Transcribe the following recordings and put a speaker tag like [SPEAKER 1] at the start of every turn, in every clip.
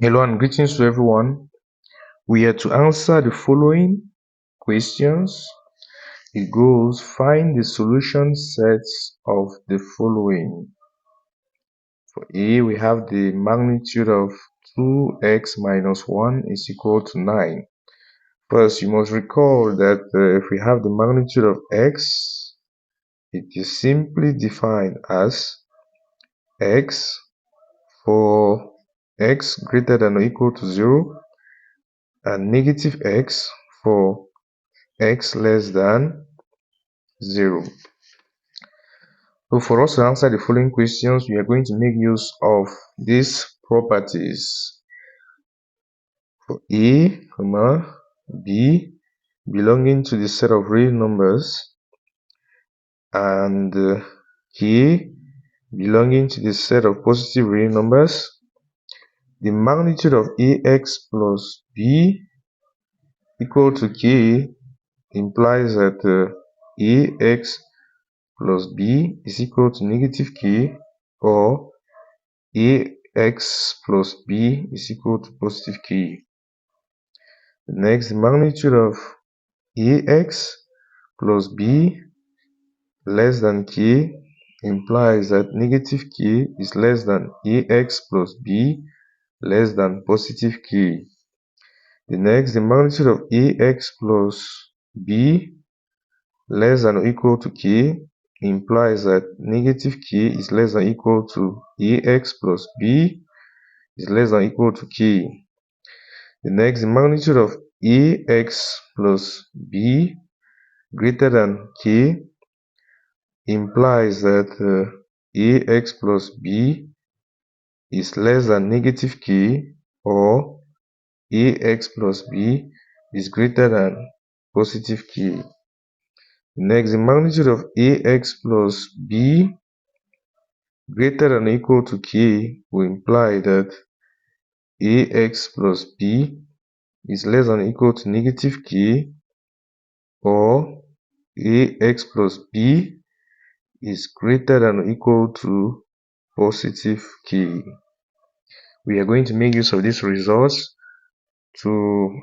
[SPEAKER 1] Hello and greetings to everyone. We are to answer the following questions. It goes, find the solution sets of the following. For A, we have the magnitude of 2x minus 1 is equal to 9. First, you must recall that if we have the magnitude of x, it is simply defined as x for x greater than or equal to 0 and negative x for x less than 0. So for us to answer the following questions, we are going to make use of these properties. For A, B belonging to the set of real numbers and K belonging to the set of positive real numbers, the magnitude of AX plus B equal to K implies that AX plus B is equal to negative K, or AX plus B is equal to positive K. Next, the magnitude of AX plus B less than K implies that negative K is less than AX plus B less than positive K. The next, the magnitude of AX plus B less than or equal to K implies that negative K is less than or equal to AX plus B is less than or equal to K. The next, the magnitude of AX plus B greater than K implies that AX plus B is less than negative K, or AX plus B is greater than positive K. Next, the magnitude of AX plus B greater than or equal to K will imply that AX plus B is less than or equal to negative K, or AX plus B is greater than or equal to positive K. We are going to make use of these results to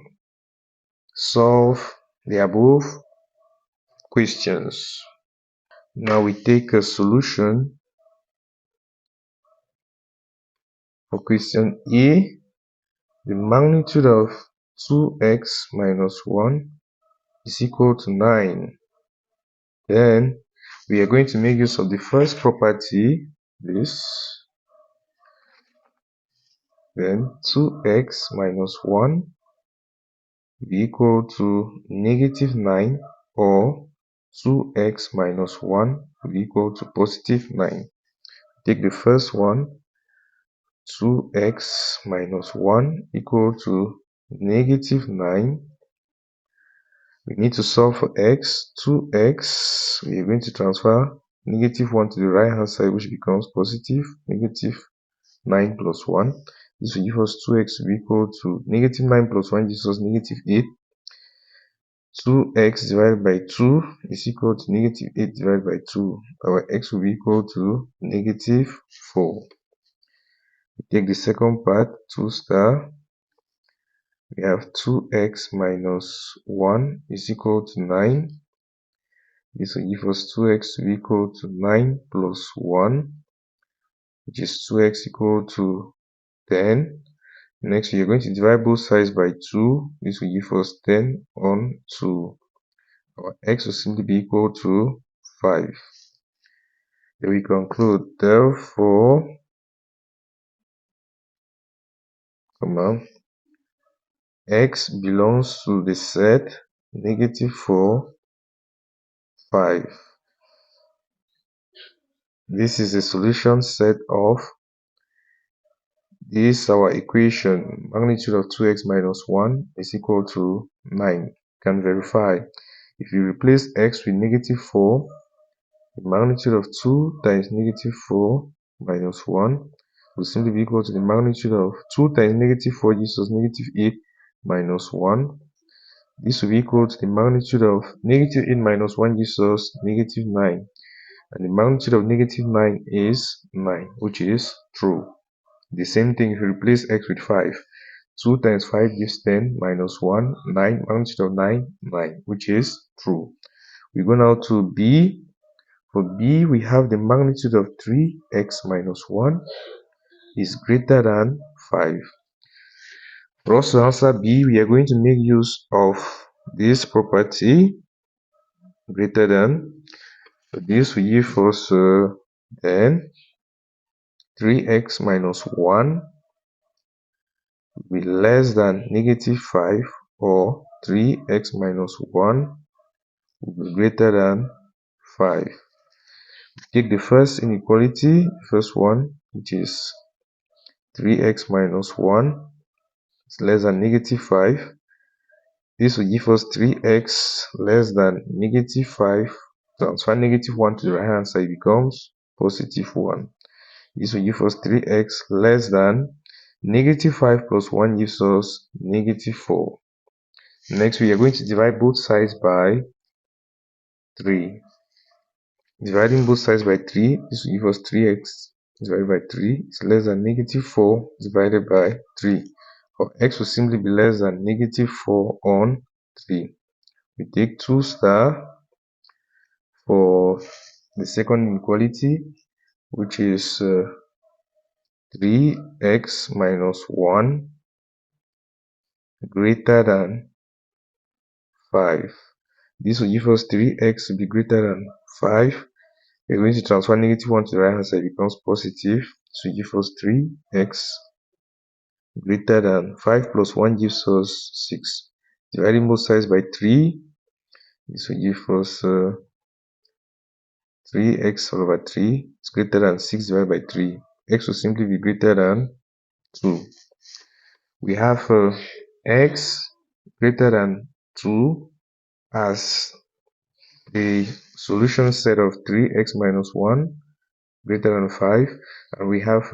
[SPEAKER 1] solve the above questions. Now we take a solution for question A. The magnitude of 2x minus 1 is equal to 9. Then we are going to make use of the first property, this. Then 2x minus 1 will be equal to negative 9, or 2x minus 1 will be equal to positive 9. Take the first one, 2x minus 1 equal to negative 9. We need to solve for x. 2x, we are going to transfer negative 1 to the right hand side, which becomes positive. Negative 9 plus 1. This will give us 2x to be equal to negative 9 plus 1 gives us negative 8. 2x divided by 2 is equal to negative 8 divided by 2. Our x will be equal to negative 4. We take the second part, 2 star. We have 2x minus 1 is equal to 9. This will give us 2x to be equal to 9 plus 1, which is 2x equal to 10. Next, we are going to divide both sides by 2. This will give us 10 on 2. Our x will simply be equal to 5. Then we conclude, therefore, x belongs to the set negative 4, 5. This is the solution set of this our equation. Magnitude of 2x minus 1 is equal to 9. You can verify. If you replace x with negative 4, the magnitude of 2 times negative 4 minus 1 will simply be equal to the magnitude of 2 times negative 4 gives us negative 8 minus 1. This will be equal to the magnitude of negative 8 minus 1 gives us negative 9. And the magnitude of negative 9 is 9, which is true. The same thing if you replace x with 5. 2 times 5 gives 10 minus 1, 9, magnitude of 9, 9, which is true. We go now to B. For B, we have the magnitude of 3x minus 1 is greater than 5. For us to answer B, we are going to make use of this property greater than. So this will give us then 3x minus 1 will be less than negative 5, or 3x minus 1 will be greater than 5. Take the first inequality, first one, which is 3x minus 1 is less than negative 5. This will give us 3x less than negative 5. Transfer negative 1 to the right hand side becomes positive 1. This will give us 3x less than negative 5 plus 1 gives us negative 4. Next, we are going to divide both sides by 3. Dividing both sides by 3, this will give us 3x divided by 3 is less than negative 4 divided by 3. Or x will simply be less than negative 4 on 3. We take 2 star for the second inequality, which is 3x minus 1 greater than 5. This will give us 3x to be greater than 5. We're going to transfer negative 1 to the right hand side, it becomes positive. So it gives us 3x greater than 5 plus 1 gives us 6. Dividing both sides by 3, this will give us 3x all over 3 is greater than 6 divided by 3. X will simply be greater than 2. We have x greater than 2 as the solution set of 3x minus 1 greater than 5, and we have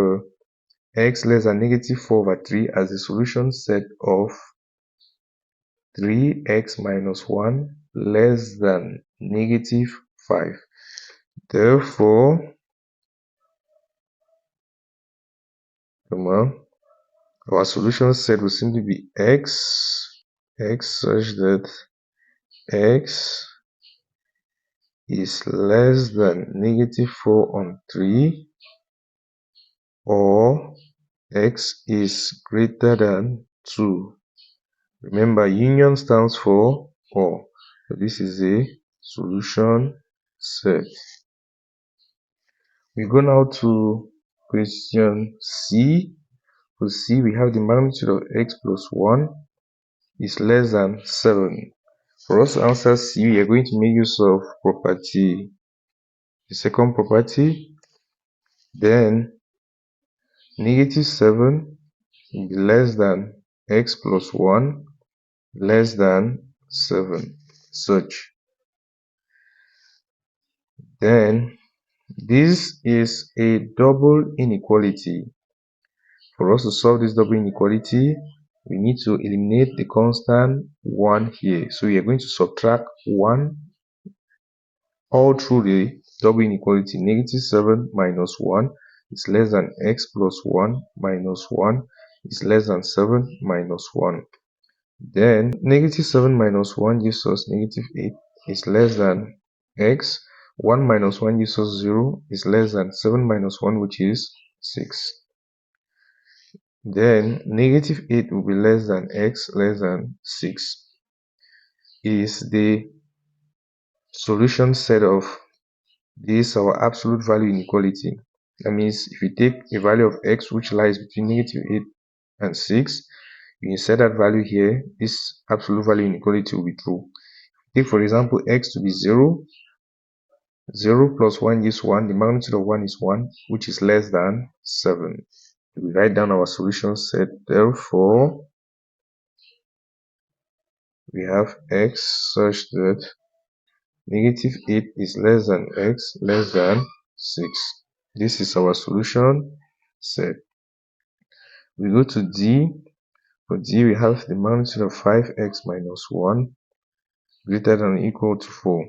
[SPEAKER 1] x less than negative 4 over 3 as the solution set of 3x minus 1 less than negative 5. Therefore, our solution set will simply be x such that x is less than negative 4 on 3, or x is greater than 2. Remember, union stands for or. So this is a solution set. We go now to question C. For C, we have the magnitude of x plus 1 is less than 7. For us to answer C, we are going to make use of property, the second property. Then negative 7 will be less than x plus 1 less than 7, such. Then this is a double inequality. For us to solve this double inequality, we need to eliminate the constant 1 here. So we are going to subtract 1 all through the double inequality. Negative 7 minus 1 is less than x plus 1 minus 1 is less than 7 minus 1. Then negative 7 minus 1 gives us negative 8 is less than x. 1 minus 1 gives us 0 is less than 7 minus 1, which is 6. Then negative 8 will be less than x less than 6 is the solution set of this our absolute value inequality. That means if you take a value of x which lies between negative 8 and 6, you insert that value here, this absolute value inequality will be true. Take for example x to be 0, 0 plus 1 gives 1, the magnitude of 1 is 1, which is less than 7. We write down our solution set. Therefore, we have x such that negative 8 is less than x less than 6. This is our solution set. We go to D. For D, we have the magnitude of 5x minus 1 greater than or equal to 4.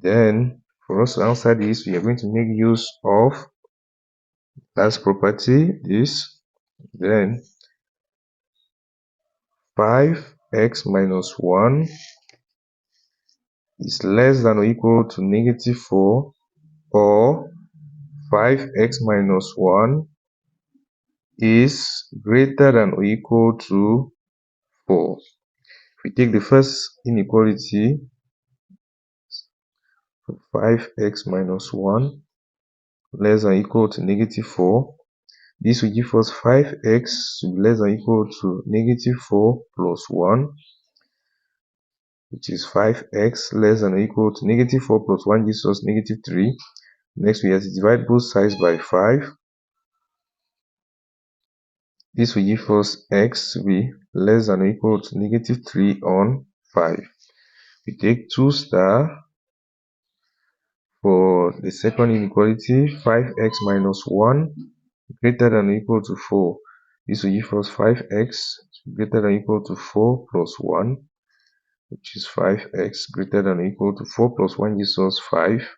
[SPEAKER 1] Then, for us to answer this, we are going to make use of Last property is then 5x minus 1 is less than or equal to negative 4, or 5x minus 1 is greater than or equal to 4. If we take the first inequality, 5x minus 1 less than or equal to negative 4, this will give us 5x to be less than or equal to negative 4 plus 1, which is 5x less than or equal to negative 4 plus 1 gives us negative 3. Next, we have to divide both sides by 5. This will give us x to be less than or equal to negative 3 on 5. We take 2 star for the second inequality, 5x minus 1 greater than or equal to 4. This will give us 5x greater than or equal to 4 plus 1, which is 5x greater than or equal to 4 plus 1 gives us 5.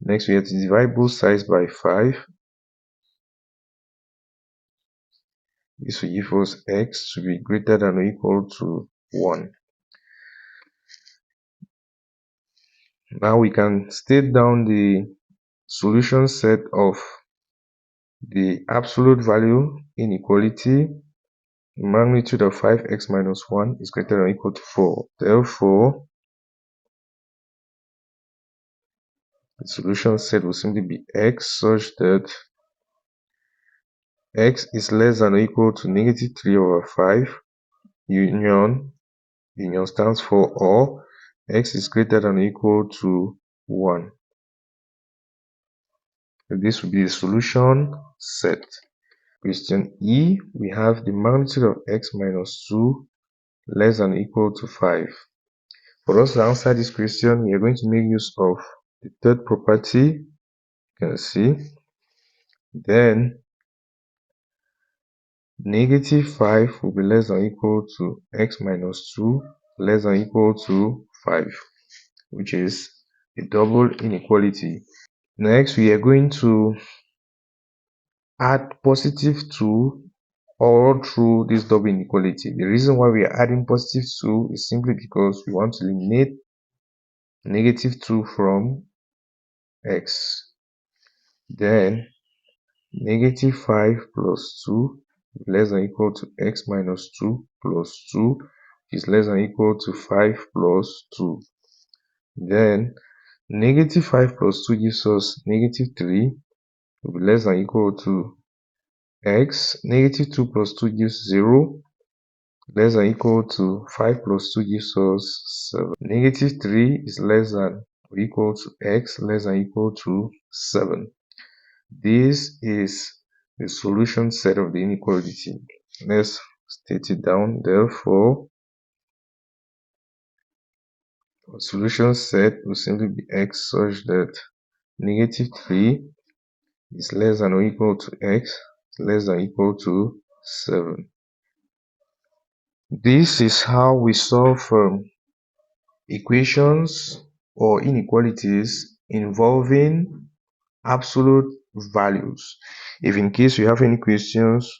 [SPEAKER 1] Next, we have to divide both sides by 5. This will give us x to be greater than or equal to 1. Now we can state down the solution set of the absolute value inequality. The magnitude of 5x minus 1 is greater than or equal to 4. Therefore, the solution set will simply be x such that x is less than or equal to negative 3 over 5. Union stands for or x is greater than or equal to 1. This will be the solution set. Question E, we have the magnitude of x minus 2 less than or equal to 5. For us to answer this question, we are going to make use of the third property. You can see. Then, negative 5 will be less than or equal to x minus 2 less than or equal to 5, which is a double inequality. Next, we are going to add positive 2 all through this double inequality. The reason why we are adding positive 2 is simply because we want to eliminate negative 2 from x. Then negative 5 plus 2 is less than or equal to x minus 2 plus 2 is less than or equal to 5 plus 2. Then negative 5 plus 2 gives us negative 3 will be less than or equal to x. Negative 2 plus 2 gives 0, less than or equal to 5 plus 2 gives us 7. Negative 3 is less than or equal to x less than or equal to 7. This is the solution set of the inequality. Let's state it down. Therefore, our solution set will simply be x such that negative 3 is less than or equal to x less than or equal to 7. This is how we solve equations or inequalities involving absolute values. If in case you have any questions,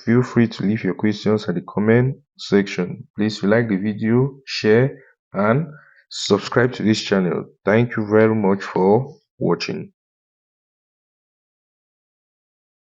[SPEAKER 1] feel free to leave your questions at the comment section. Please like the video, share, and subscribe to this channel. Thank you very much for watching.